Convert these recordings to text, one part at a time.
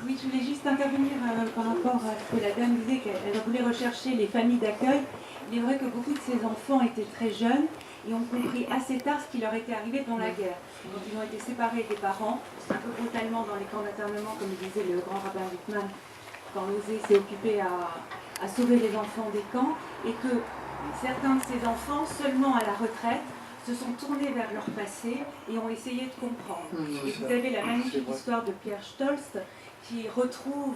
Oui, je voulais juste intervenir par rapport à ce que la dame disait, qu'elle voulait rechercher les familles d'accueil. Il est vrai que beaucoup de ces enfants étaient très jeunes et ont compris assez tard ce qui leur était arrivé dans la guerre. Donc ils ont été séparés des parents, un peu brutalement dans les camps d'internement, comme le disait le grand rabbin Wittmann, quand Losé s'est occupé à sauver les enfants des camps, et que certains de ces enfants, seulement à la retraite, se sont tournés vers leur passé et ont essayé de comprendre. Et vous avez la magnifique histoire de Pierre Stolz qui retrouve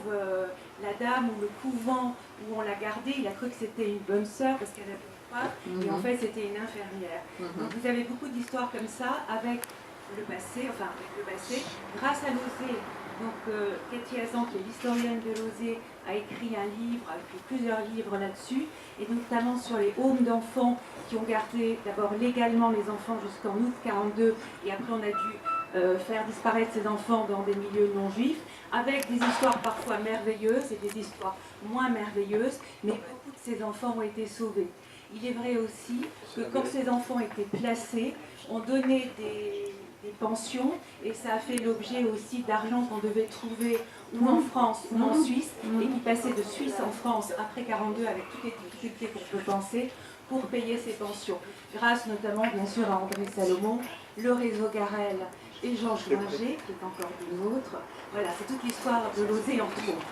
la dame ou le couvent où on l'a gardée. Il a cru que c'était une bonne sœur parce qu'elle avait pas, et en fait c'était une infirmière. Donc vous avez beaucoup d'histoires comme ça avec le passé, grâce à Losé. Donc Cathy Hazan, qui est l'historienne de Losé, a écrit un livre, a écrit plusieurs livres là-dessus, et notamment sur les homes d'enfants qui ont gardé d'abord légalement les enfants jusqu'en août 42, et après on a dû faire disparaître ces enfants dans des milieux non juifs, avec des histoires parfois merveilleuses et des histoires moins merveilleuses, mais beaucoup de ces enfants ont été sauvés. Il est vrai aussi que quand ces enfants étaient placés, on donnait des pensions, et ça a fait l'objet aussi d'argent qu'on devait trouver ou en France ou en Suisse, et qui passait de Suisse en France après 42 avec toutes les difficultés qu'on peut penser pour payer ces pensions. Grâce notamment bien sûr à André Salomon, le réseau Garel et Georges Ringer, qui est encore des nôtres. Voilà, c'est toute l'histoire de Losé entre autres.